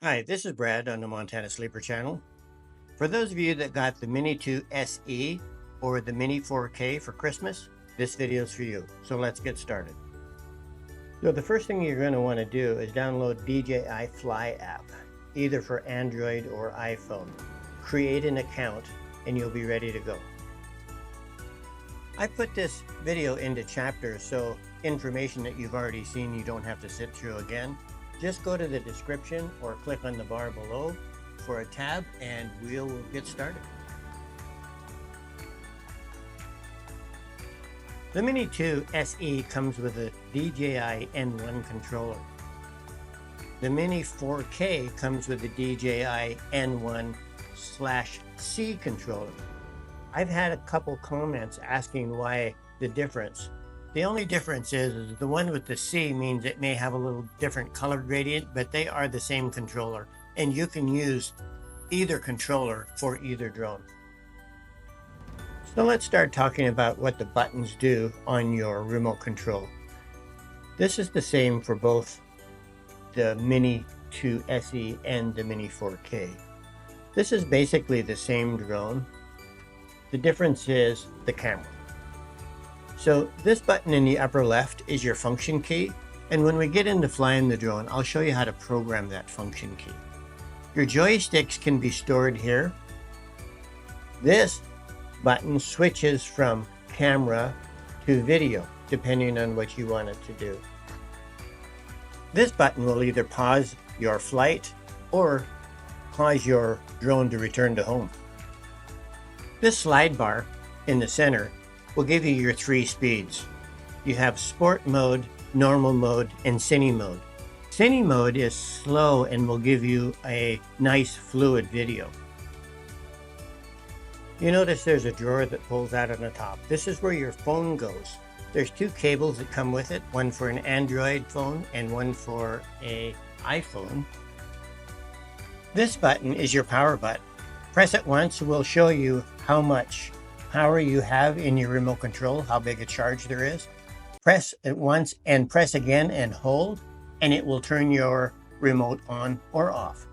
Hi, this is Brad on the Montana Sleeper Channel. For those of you that got the Mini 2 SE or the Mini 4K for Christmas, this video is for you. So let's get started. So the first thing you're going to want to do is download DJI Fly app, either for Android or iPhone. Create an account and you'll be ready to go. I put this video into chapters, so information that you've already seen you don't have to sit through again. Just go to the description or click on the bar below for a tab and we'll get started. The Mini 2 SE comes with a DJI N1 controller. The Mini 4K comes with a DJI N1/C controller. I've had a couple comments asking why the difference. The only difference is the one with the C means it may have a little different color gradient, but they are the same controller, and you can use either controller for either drone. So let's start talking about what the buttons do on your remote control. This is the same for both the Mini 2 SE and the Mini 4K. This is basically the same drone. The difference is the camera. So this button in the upper left is your function key, and when we get into flying the drone, I'll show you how to program that function key. Your joysticks can be stored here. This button switches from camera to video, depending on what you want it to do. This button will either pause your flight or cause your drone to return to home. This slide bar in the center will give you your 3 speeds. You have sport mode, normal mode, and cine mode. Cine mode is slow and will give you a nice fluid video. You notice there's a drawer that pulls out on the top. This is where your phone goes. There's 2 cables that come with it, one for an Android phone and one for an iPhone. This button is your power button. Press it once, we'll show you how much power you have in your remote control, how big a charge there is. Press it once and press again and hold, and it will turn your remote on or off.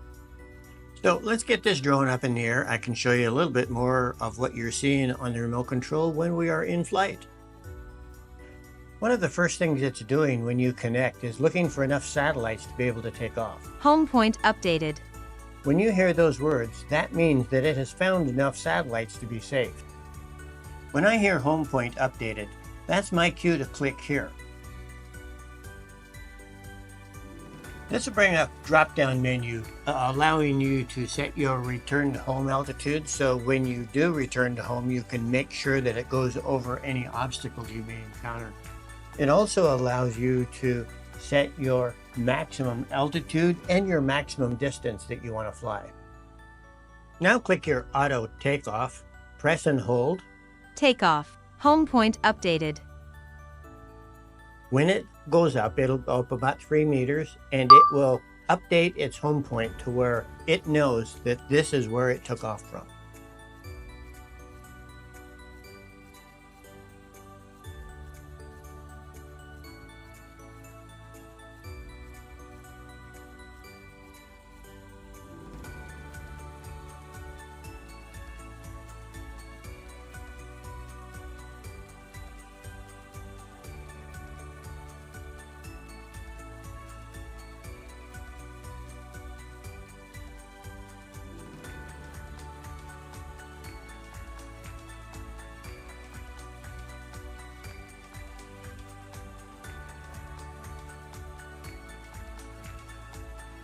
So let's get this drone up in the air. I can show you a little bit more of what you're seeing on the remote control when we are in flight. One of the first things it's doing when you connect is looking for enough satellites to be able to take off. Home point updated. When you hear those words, that means that it has found enough satellites to be saved. When I hear home point updated, that's my cue to click here. This will bring up a drop-down menu allowing you to set your return to home altitude, so when you do return to home you can make sure that it goes over any obstacles you may encounter. It also allows you to set your maximum altitude and your maximum distance that you want to fly. Now click your auto takeoff, press and hold. Takeoff. Home point updated. When it goes up, it'll go up about 3 meters and it will update its home point to where it knows that this is where it took off from.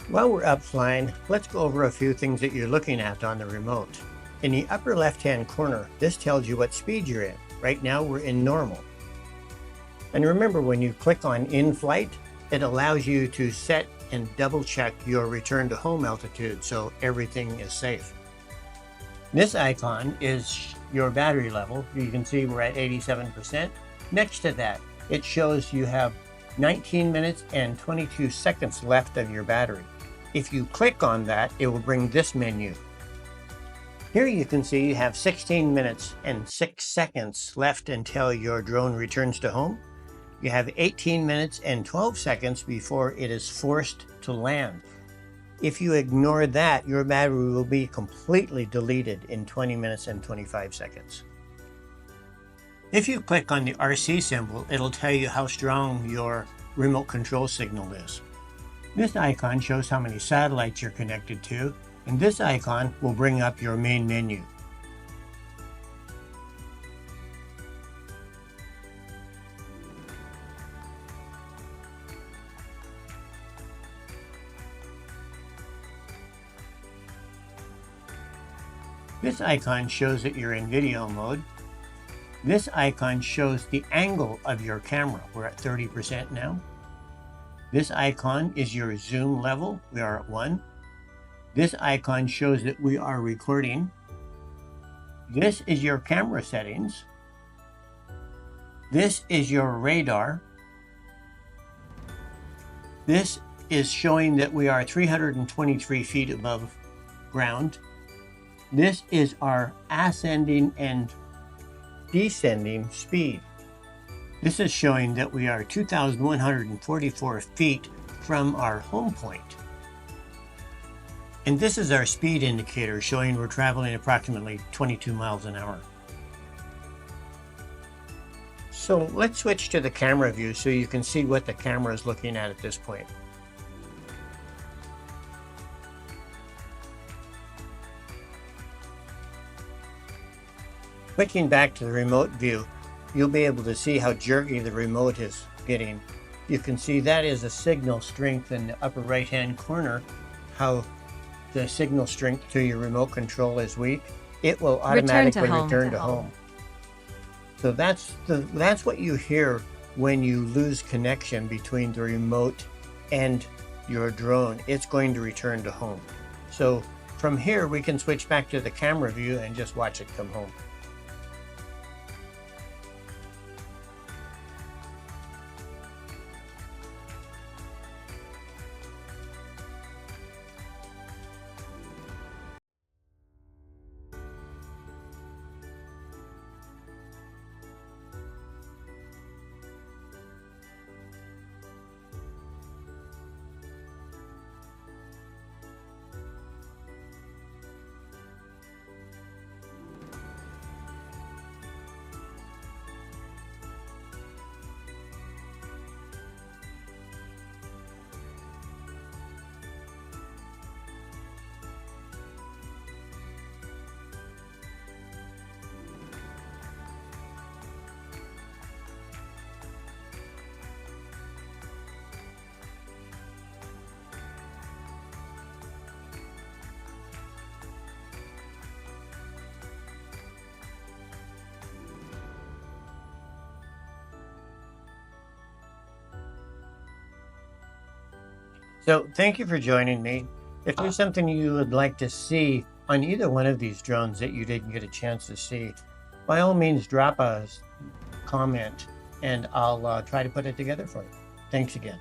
While we're up flying, let's go over a few things that you're looking at on the remote. In the upper left-hand corner, this tells you what speed you're in. Right now we're in normal. And remember, when you click on in-flight, it allows you to set and double-check your return to home altitude so everything is safe. This icon is your battery level. You can see we're at 87%. Next to that, it shows you have 19 minutes and 22 seconds left of your battery. If you click on that, it will bring this menu. Here you can see you have 16 minutes and 6 seconds left until your drone returns to home. You have 18 minutes and 12 seconds before it is forced to land. If you ignore that, your battery will be completely deleted in 20 minutes and 25 seconds. If you click on the RC symbol, it'll tell you how strong your remote control signal is. This icon shows how many satellites you're connected to, and this icon will bring up your main menu. This icon shows that you're in video mode. This icon shows the angle of your camera. We're at 30% now. This icon is your zoom level. We are at 1. This icon shows that we are recording. This is your camera settings. This is your radar. This is showing that we are 323 feet above ground. This is our ascending and descending speed. This is showing that we are 2,144 feet from our home point. And this is our speed indicator showing we're traveling approximately 22 miles an hour. So let's switch to the camera view so you can see what the camera is looking at this point. Switching back to the remote view, you'll be able to see how jerky the remote is getting. You can see that is a signal strength in the upper right hand corner, how the signal strength to your remote control is weak. It will automatically return to home. So that's what you hear when you lose connection between the remote and your drone. It's going to return to home. So from here we can switch back to the camera view and just watch it come home. So thank you for joining me. If there's something you would like to see on either one of these drones that you didn't get a chance to see, by all means drop a comment and I'll try to put it together for you. Thanks again.